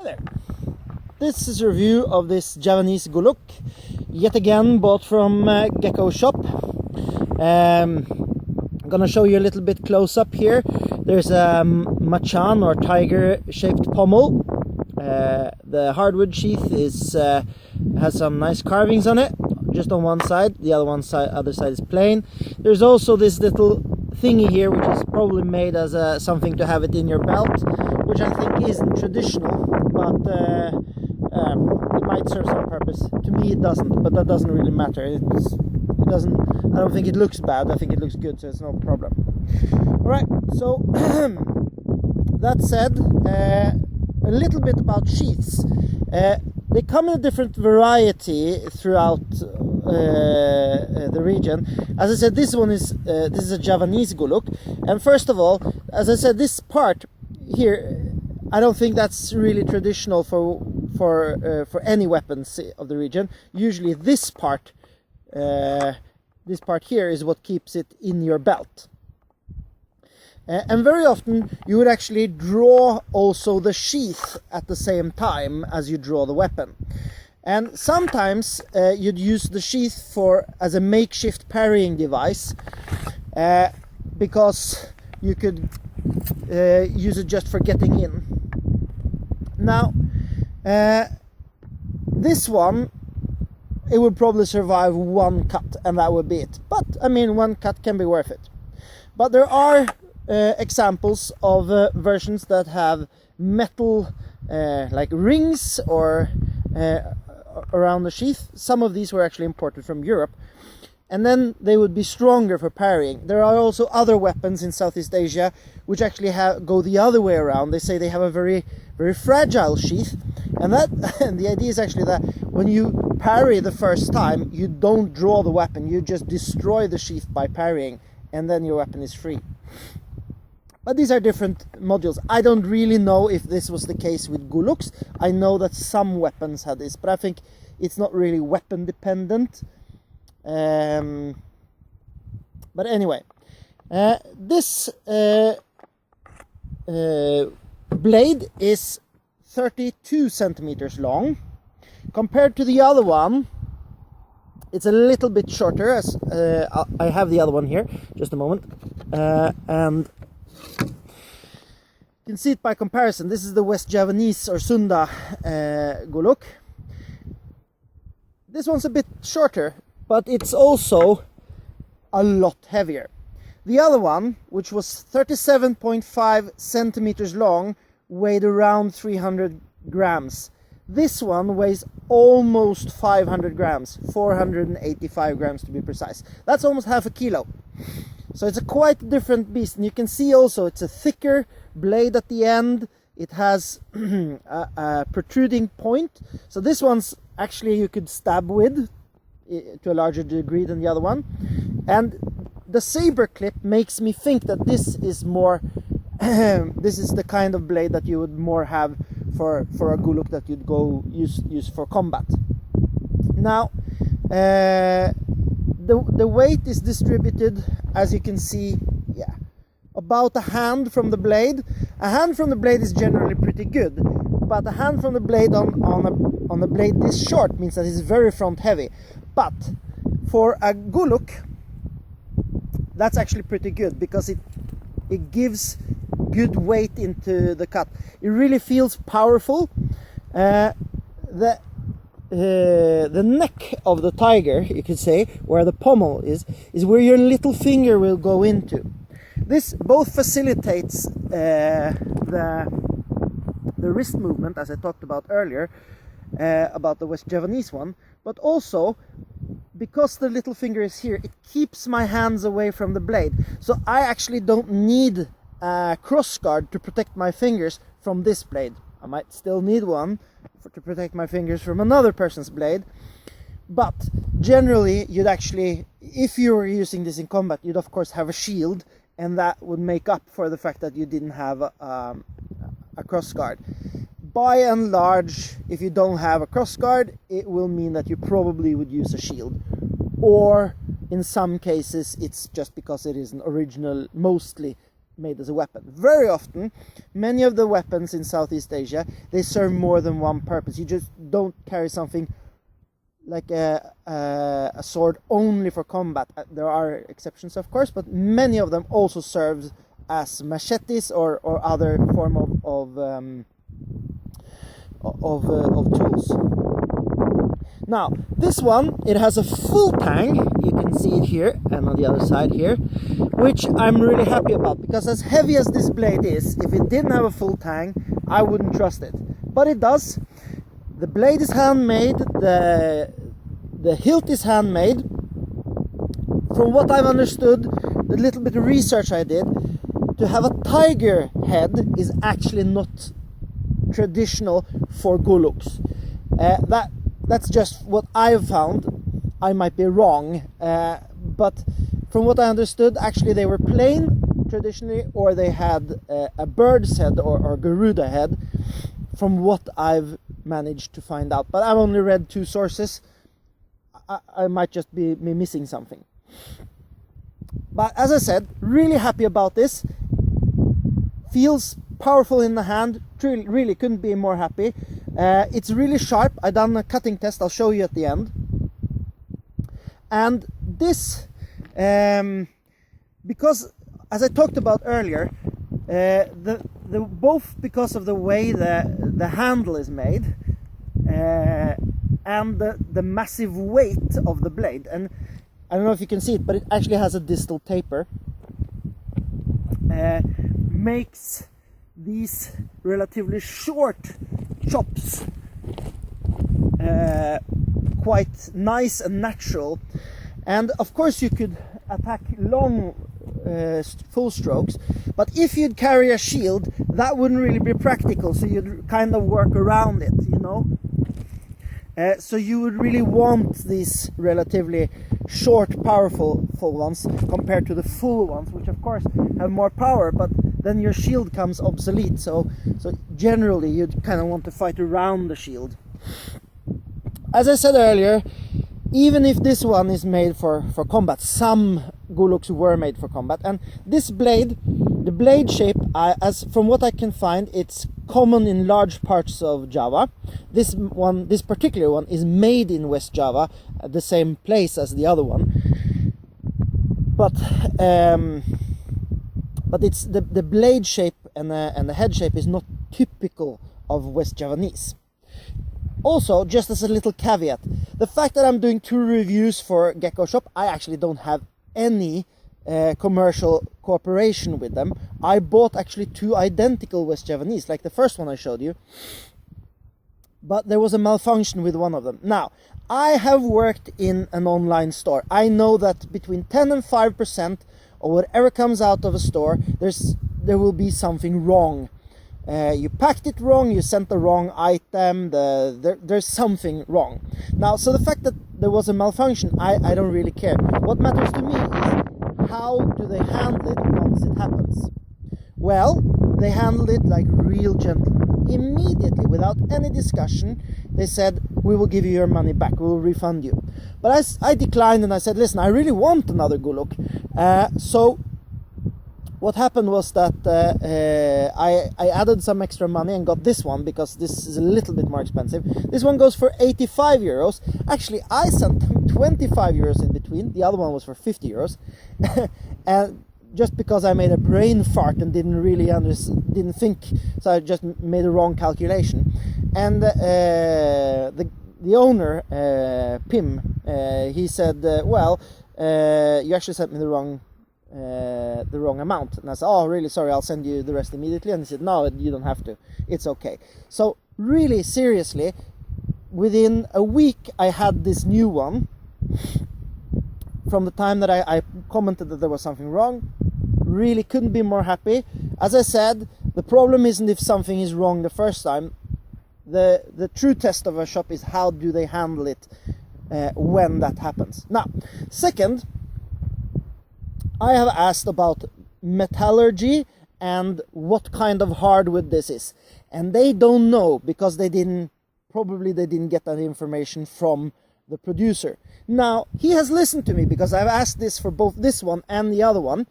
Hi there. This is a review of this Javanese Golok, yet again bought from Gecko-shop. I'm gonna show you a little bit close up here. There's a machan or tiger shaped pommel. The hardwood sheath has some nice carvings on it, just on one side. The other side is plain. There's also this little thingy here, which is probably made as something to have it in your belt, which I think isn't traditional, but it might serve some purpose. To me it doesn't, but that doesn't really matter. It doesn't. I don't think it looks bad. I think it looks good, so it's no problem. All right. So that said, a little bit about sheaths. They come in a different variety throughout the region. As I said, this is a Javanese Golok, and first of all, as I said, this part here, I don't think that's really traditional for any weapons of the region. Usually, this part here is what keeps it in your belt. And very often you would actually draw also the sheath at the same time as you draw the weapon. And sometimes you'd use the sheath as a makeshift parrying device, because you could use it just for getting in. Now, this one, it would probably survive one cut, and that would be it. But I mean, one cut can be worth it. But there are examples of versions that have metal like rings or around the sheath. Some of these were actually imported from Europe, and then they would be stronger for parrying. There are also other weapons in Southeast Asia which actually go the other way around. They say they have a very, very fragile sheath, and the idea is actually that when you parry the first time, you don't draw the weapon, you just destroy the sheath by parrying, and then your weapon is free. But these are different modules. I don't really know if this was the case with Goloks. I know that some weapons had this, but I think it's not really weapon dependent. But anyway, this blade is 32 centimeters long. Compared to the other one, it's a little bit shorter. As I have the other one here, just a moment, and you can see it by comparison. This is the West Javanese or Sunda Golok. This one's a bit shorter, but it's also a lot heavier. The other one, which was 37.5 centimeters long, weighed around 300 grams. This one weighs almost 500 grams, 485 grams to be precise. That's almost half a kilo. So it's a quite different beast, and you can see also it's a thicker blade at the end. It has a protruding point. So this one's actually you could stab with to a larger degree than the other one. And the saber clip makes me think that this is more this is the kind of blade that you would more have for a Golok that you'd go use for combat. Now the weight is distributed, as you can see, about a hand from the blade. A hand from the blade is generally pretty good, but a hand from the blade on a blade this short means that it's very front heavy. But for a Golok, that's actually pretty good, because it gives good weight into the cut. It really feels powerful. The neck of the tiger, you could say, where the pommel is where your little finger will go into. This both facilitates the wrist movement, as I talked about earlier, about the West Javanese one, but also because the little finger is here, it keeps my hands away from the blade. So I actually don't need a cross guard to protect my fingers from this blade. I might still need one to protect my fingers from another person's blade, but generally you'd actually, if you were using this in combat, you'd of course have a shield, and that would make up for the fact that you didn't have a cross guard. By and large, if you don't have a cross guard, it will mean that you probably would use a shield, or in some cases it's just because it is an original, mostly made as a weapon. Very often, many of the weapons in Southeast Asia, they serve more than one purpose. You just don't carry something like a sword only for combat. There are exceptions, of course, but many of them also serve as machetes or other form of tools. Now, this one, it has a full tang. You can see it here and on the other side here, which I'm really happy about, because as heavy as this blade is, if it didn't have a full tang, I wouldn't trust it. But it does. The blade is handmade, the hilt is handmade. From what I've understood, the little bit of research I did, to have a tiger head is actually not traditional for Goloks. That's just what I've found. I might be wrong, but from what I understood, actually they were plain traditionally, or they had a bird's head or Garuda head, from what I've managed to find out. But I've only read 2 sources. I might just be missing something. But as I said, really happy about this. Feels powerful in the hand. Really couldn't be more happy. It's really sharp. I've done a cutting test. I'll show you at the end. And this, because as I talked about earlier, both because of the way the handle is made and the massive weight of the blade, and I don't know if you can see it, but it actually has a distal taper, makes these relatively short chops quite nice and natural. And of course you could attack long full strokes, but if you'd carry a shield, that wouldn't really be practical, so you'd kind of work around it, you know. So you would really want these relatively short, powerful full ones compared to the full ones, which of course have more power, but then your shield comes obsolete. So generally you'd kind of want to fight around the shield. As I said earlier, even if this one is made for combat, some Goloks were made for combat, and this blade, the blade shape, as from what I can find, it's common in large parts of Java. This particular one is made in West Java, at the same place as the other one. But it's the blade shape and the head shape is not typical of West Javanese. Also, just as a little caveat, the fact that I'm doing 2 reviews for Gecko-shop, I actually don't have any commercial cooperation with them. I bought actually 2 identical West Javanese, like the first one I showed you, but there was a malfunction with one of them. Now, I have worked in an online store. I know that between 10 and 5% of whatever comes out of a store, there will be something wrong. You packed it wrong, you sent the wrong item, there's something wrong. Now, so the fact that there was a malfunction, I don't really care. What matters to me is how do they handle it once it happens. Well, they handled it like real gentlemen. Immediately, without any discussion, they said, we will give you your money back, we will refund you. But I declined and I said, listen, I really want another Golok. So what happened was that I added some extra money and got this one, because this is a little bit more expensive. This one goes for 85 euros. Actually, I sent them 25 euros in between. The other one was for 50 euros. And just because I made a brain fart and didn't think, so I just made a wrong calculation. And the owner, Pim, he said, well, you actually sent me the wrong amount. And I said, oh, really sorry, I'll send you the rest immediately. And he said, no, you don't have to, it's okay. So really, seriously, within a week I had this new one. From the time that I commented that there was something wrong, really couldn't be more happy. As I said, the problem isn't if something is wrong the first time. The true test of a shop is how do they handle it when that happens. Now, second, I have asked about metallurgy and what kind of hardwood this is, and they don't know, because they didn't get that information from the producer. Now, he has listened to me, because I've asked this for both this one and the other one,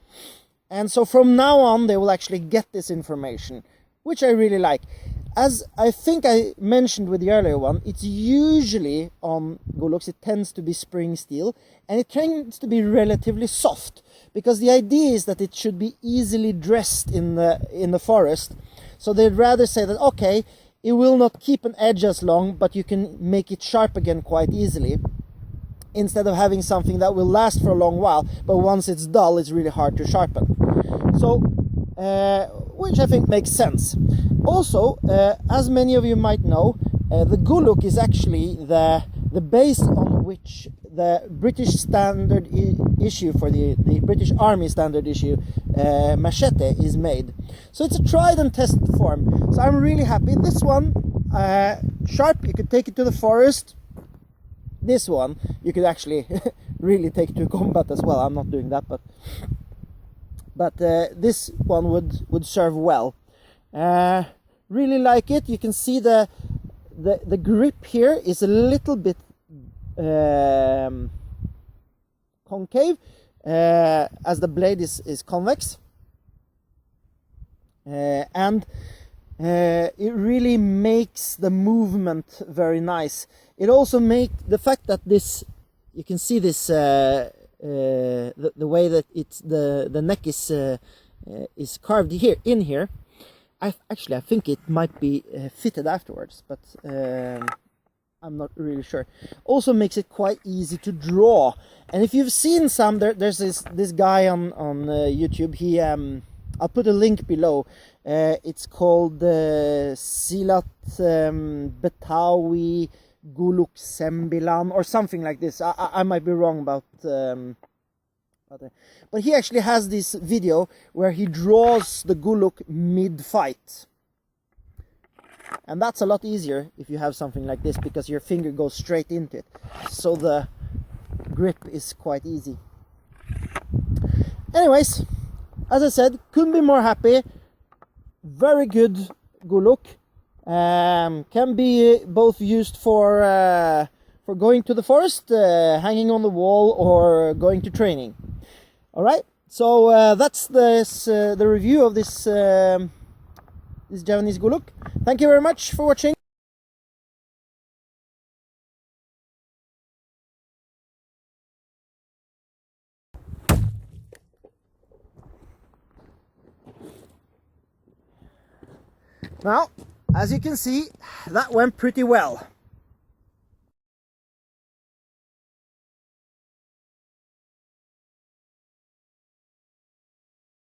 And so from now on they will actually get this information, which I really like. As I think I mentioned with the earlier one, it's usually on Goloks, it tends to be spring steel, and it tends to be relatively soft, because the idea is that it should be easily dressed in the forest. So they'd rather say that, okay, it will not keep an edge as long, but you can make it sharp again quite easily, instead of having something that will last for a long while, but once it's dull, it's really hard to sharpen. So, which I think makes sense. Also, as many of you might know, the Golok is actually the base on which the British standard issue for the British Army standard issue machete is made. So it's a tried and tested form. So I'm really happy. This one, sharp, you could take it to the forest. This one, you could actually really take to combat as well. I'm not doing that, but this one would serve well. Really like it. You can see the grip here is a little bit concave, as the blade is convex, and it really makes the movement very nice. It also makes the fact that this, you can see this, the way that it's the neck is carved here in here. I think it might be fitted afterwards, but I'm not really sure. Also makes it quite easy to draw. And if you've seen some, there's this guy on YouTube. He I'll put a link below. It's called Silat Betawi Guluk Sembilan or something like this. I might be wrong about. But he actually has this video where he draws the Golok mid-fight. And that's a lot easier if you have something like this, because your finger goes straight into it. So the grip is quite easy. Anyways, as I said, couldn't be more happy. Very good Golok. Can be both used for going to the forest, hanging on the wall, or going to training. All right, so that's the review of this this Javanese Golok. Thank you very much for watching. Now, as you can see, that went pretty well.